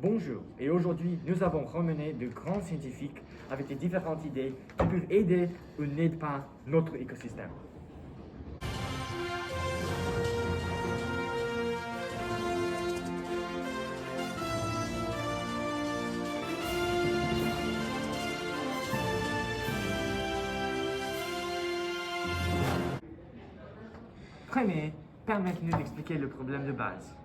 Bonjour, et aujourd'hui nous avons ramené de grands scientifiques avec des différentes idées qui peuvent aider ou n'aident pas notre écosystème. Premier, permettez-nous d'expliquer le problème de base.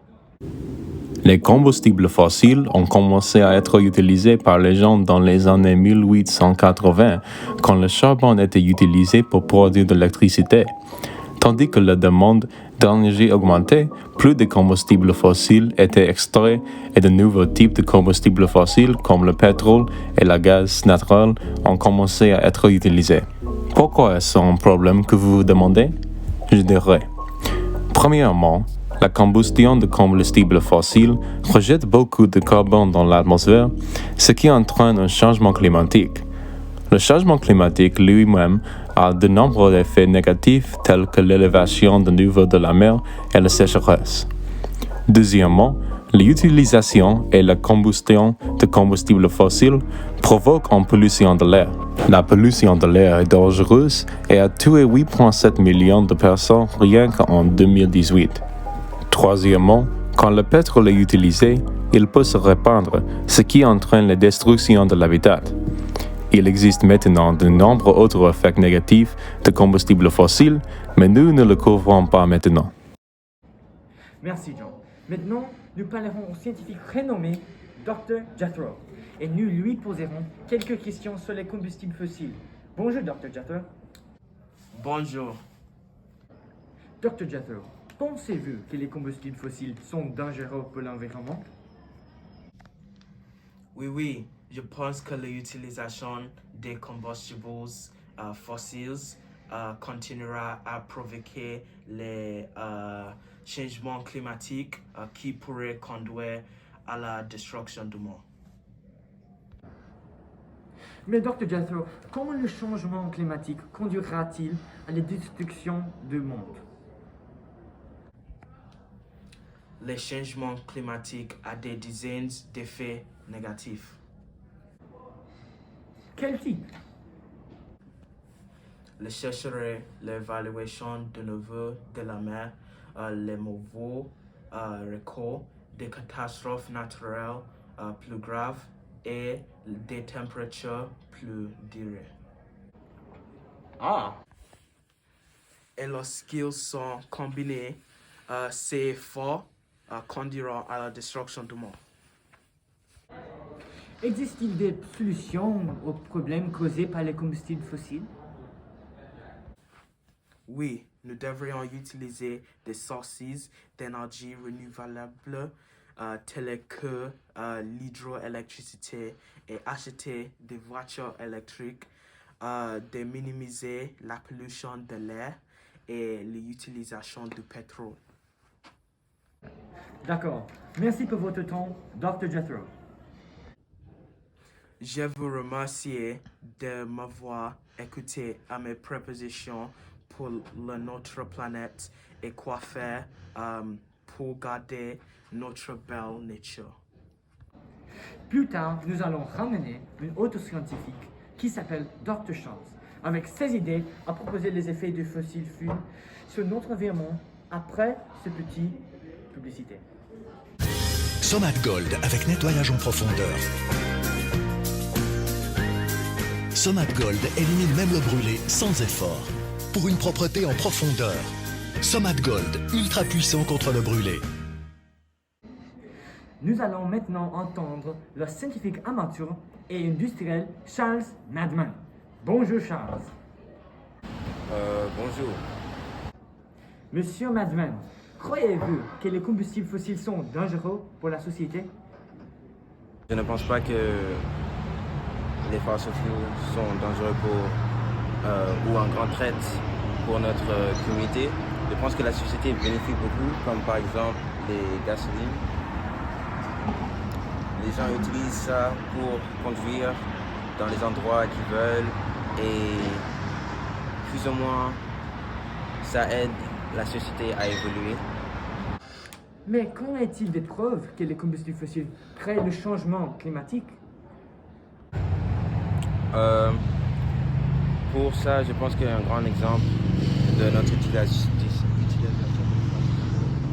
Les combustibles fossiles ont commencé à être utilisés par les gens dans les années 1880, quand le charbon était utilisé pour produire de l'électricité. Tandis que la demande d'énergie augmentait, plus de combustibles fossiles étaient extraits et de nouveaux types de combustibles fossiles comme le pétrole et le gaz naturel ont commencé à être utilisés. Pourquoi est-ce un problème que vous vous demandez? Je dirais. Premièrement, la combustion de combustibles fossiles rejette beaucoup de carbone dans l'atmosphère, ce qui entraîne un changement climatique. Le changement climatique lui-même a de nombreux effets négatifs tels que l'élévation du niveau de la mer et la sécheresse. Deuxièmement, l'utilisation et la combustion de combustibles fossiles provoquent une pollution de l'air. La pollution de l'air est dangereuse et a tué 8,7 millions de personnes rien qu'en 2018. Troisièmement, quand le pétrole est utilisé, il peut se répandre, ce qui entraîne la destruction de l'habitat. Il existe maintenant de nombreux autres effets négatifs de combustibles fossiles, mais nous ne le couvrons pas maintenant. Merci John. Maintenant, nous parlerons au scientifique renommé Dr. Jethro et nous lui poserons quelques questions sur les combustibles fossiles. Bonjour Dr. Jethro. Bonjour. Dr. Jethro, pensez-vous que les combustibles fossiles sont dangereux pour l'environnement? Oui, je pense que l'utilisation des combustibles fossiles continuera à provoquer les changements climatiques qui pourraient conduire à la destruction du monde. Mais Dr. Jethro, comment le changement climatique conduira-t-il à la destruction du monde? Les changements climatiques ont des dizaines d'effets négatifs. Quel type? Les sécheresses, l'évaluation de niveau de la mer, les mauvais récoltes, des catastrophes naturelles plus graves et des températures plus durées. Et lorsqu'ils sont combinés, ces effets conduiront à la destruction du monde. Existe-t-il des solutions aux problèmes causés par les combustibles fossiles? Oui, nous devrions utiliser des sources d'énergie renouvelables telles que l'hydroélectricité et acheter des voitures électriques, de minimiser la pollution de l'air et l'utilisation du pétrole. D'accord. Merci pour votre temps, Dr. Jethro. Je vous remercie de m'avoir écouté à mes propositions pour notre planète et quoi faire pour garder notre belle nature. Plus tard, nous allons ramener une autre scientifique qui s'appelle Dr. Chance, avec ses idées à proposer les effets du fossile fuel sur notre environnement après ce petit publicité. Somat Gold avec nettoyage en profondeur. Somat Gold élimine même le brûlé sans effort. Pour une propreté en profondeur. Somat Gold, ultra puissant contre le brûlé. Nous allons maintenant entendre le scientifique amateur et industriel Charles Madman. Bonjour Charles. Bonjour. Monsieur Madman, croyez-vous que les combustibles fossiles sont dangereux pour la société? Je ne pense pas que les fossiles sont dangereux ou en grande traite pour notre communauté. Je pense que la société bénéficie beaucoup, comme par exemple les gasolines. Les gens utilisent ça pour conduire dans les endroits qu'ils veulent et plus ou moins ça aide la société à évoluer. Mais qu'en est-il des preuves que les combustibles fossiles créent le changement climatique? Pour ça, je pense qu'un grand exemple de notre utilisation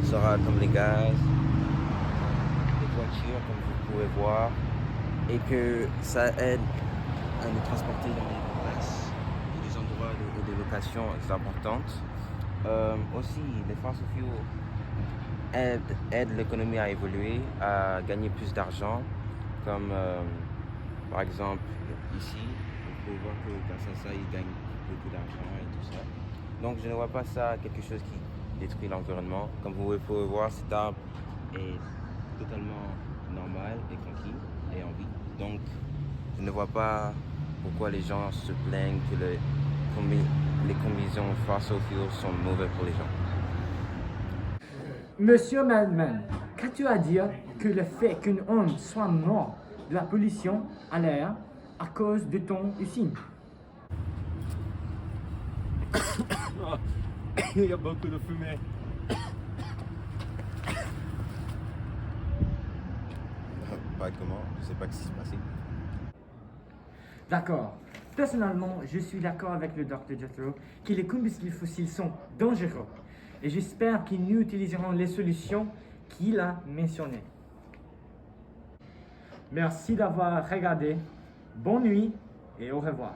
sera comme les gaz, les voitures, comme vous pouvez voir, et que ça aide à nous transporter dans des places, des endroits ou des locations importantes. Aussi, les fossil fuels aident l'économie à évoluer, à gagner plus d'argent, comme par exemple ici, vous pouvez voir que grâce à ça, ils gagnent beaucoup d'argent et tout ça. Donc je ne vois pas ça quelque chose qui détruit l'environnement. Comme vous pouvez voir, cet arbre est totalement normal et tranquille et en vie. Donc je ne vois pas pourquoi les gens se plaignent que les combinaisons fossil fuels sont mauvais pour les gens. Monsieur Madman, qu'as-tu à dire que le fait qu'une homme soit mort de la pollution à l'air à cause de ton usine? Il y a beaucoup de fumée. Pas comment, je sais pas ce qui s'est passé. D'accord. Personnellement, je suis d'accord avec le Dr. Jethro que les combustibles fossiles sont dangereux et j'espère qu'ils nous utiliseront les solutions qu'il a mentionnées. Merci d'avoir regardé. Bonne nuit et au revoir.